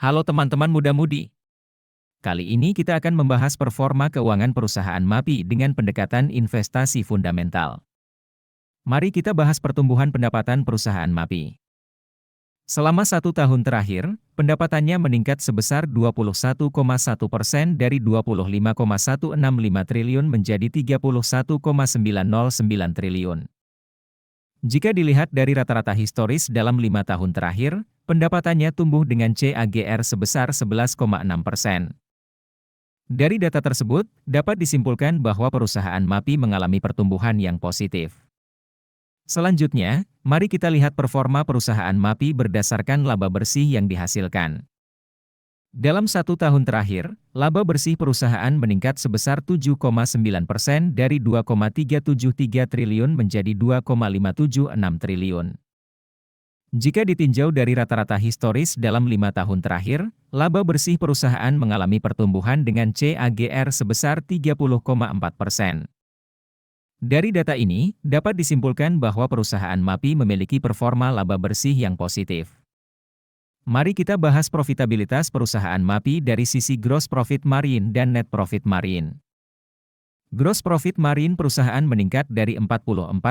Halo teman-teman muda-mudi. Kali ini kita akan membahas performa keuangan perusahaan MAPI dengan pendekatan investasi fundamental. Mari kita bahas pertumbuhan pendapatan perusahaan MAPI. Selama 1 tahun terakhir, pendapatannya meningkat sebesar 21,1% dari 25,165 triliun menjadi 31,909 triliun. Jika dilihat dari rata-rata historis dalam 5 tahun terakhir, pendapatannya tumbuh dengan CAGR sebesar 11,6%. Dari data tersebut, dapat disimpulkan bahwa perusahaan MAPI mengalami pertumbuhan yang positif. Selanjutnya, mari kita lihat performa perusahaan MAPI berdasarkan laba bersih yang dihasilkan. Dalam 1 tahun terakhir, laba bersih perusahaan meningkat sebesar 7,9% dari 2,373 triliun menjadi 2,576 triliun. Jika ditinjau dari rata-rata historis dalam 5 tahun terakhir, laba bersih perusahaan mengalami pertumbuhan dengan CAGR sebesar 30,4%. Dari data ini, dapat disimpulkan bahwa perusahaan MAPI memiliki performa laba bersih yang positif. Mari kita bahas profitabilitas perusahaan MAPI dari sisi gross profit margin dan net profit margin. Gross profit margin perusahaan meningkat dari 44,3%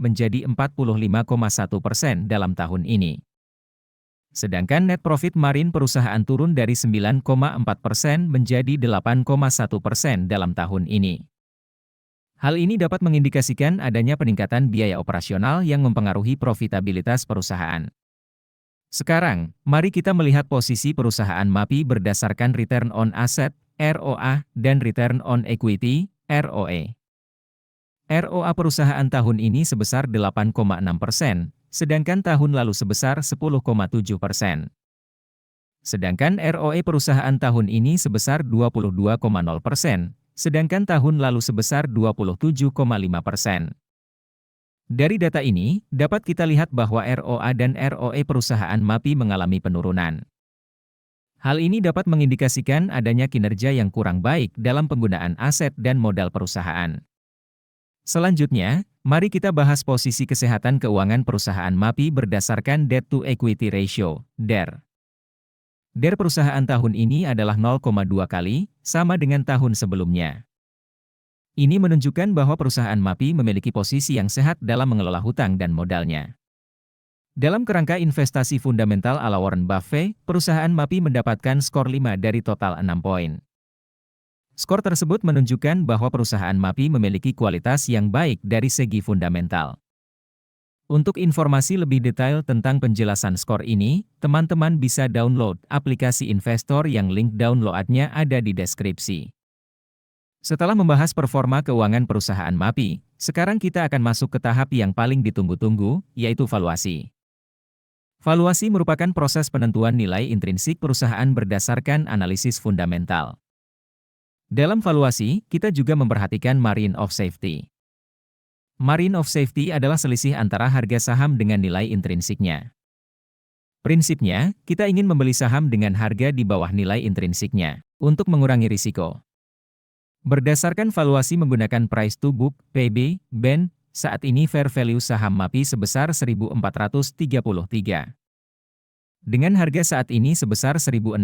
menjadi 45,1% dalam tahun ini. Sedangkan net profit margin perusahaan turun dari 9,4% menjadi 8,1% dalam tahun ini. Hal ini dapat mengindikasikan adanya peningkatan biaya operasional yang mempengaruhi profitabilitas perusahaan. Sekarang, mari kita melihat posisi perusahaan MAPI berdasarkan return on asset, ROA, dan return on equity, ROE. ROA perusahaan tahun ini sebesar 8,6%, sedangkan tahun lalu sebesar 10,7%. Sedangkan ROE perusahaan tahun ini sebesar 22,0%, sedangkan tahun lalu sebesar 27,5%. Dari data ini, dapat kita lihat bahwa ROA dan ROE perusahaan MAPI mengalami penurunan. Hal ini dapat mengindikasikan adanya kinerja yang kurang baik dalam penggunaan aset dan modal perusahaan. Selanjutnya, mari kita bahas posisi kesehatan keuangan perusahaan MAPI berdasarkan Debt to Equity Ratio, DER. DER perusahaan tahun ini adalah 0,2 kali, sama dengan tahun sebelumnya. Ini menunjukkan bahwa perusahaan MAPI memiliki posisi yang sehat dalam mengelola hutang dan modalnya. Dalam kerangka investasi fundamental ala Warren Buffett, perusahaan MAPI mendapatkan skor 5 dari total 6 poin. Skor tersebut menunjukkan bahwa perusahaan MAPI memiliki kualitas yang baik dari segi fundamental. Untuk informasi lebih detail tentang penjelasan skor ini, teman-teman bisa download aplikasi investor yang link downloadnya ada di deskripsi. Setelah membahas performa keuangan perusahaan MAPI, sekarang kita akan masuk ke tahap yang paling ditunggu-tunggu, yaitu valuasi. Valuasi merupakan proses penentuan nilai intrinsik perusahaan berdasarkan analisis fundamental. Dalam valuasi, kita juga memperhatikan margin of safety. Margin of safety adalah selisih antara harga saham dengan nilai intrinsiknya. Prinsipnya, kita ingin membeli saham dengan harga di bawah nilai intrinsiknya, untuk mengurangi risiko. Berdasarkan valuasi menggunakan price to book, PB, BEN, saat ini fair value saham MAPI sebesar 1.433. Dengan harga saat ini sebesar 1.630,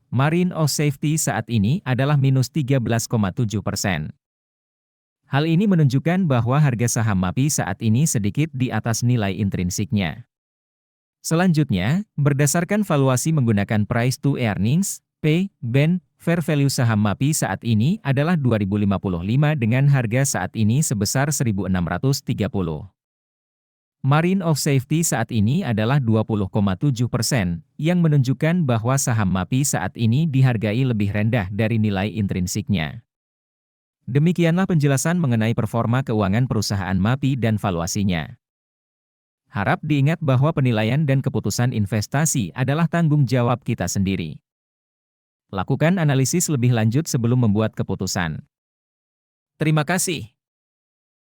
margin of safety saat ini adalah minus 13,7%. Hal ini menunjukkan bahwa harga saham MAPI saat ini sedikit di atas nilai intrinsiknya. Selanjutnya, berdasarkan valuasi menggunakan price to earnings, P, BEN, fair value saham MAPI saat ini adalah 2055 dengan harga saat ini sebesar 1.630. Margin of safety saat ini adalah 20,7%, yang menunjukkan bahwa saham MAPI saat ini dihargai lebih rendah dari nilai intrinsiknya. Demikianlah penjelasan mengenai performa keuangan perusahaan MAPI dan valuasinya. Harap diingat bahwa penilaian dan keputusan investasi adalah tanggung jawab kita sendiri. Lakukan analisis lebih lanjut sebelum membuat keputusan. Terima kasih.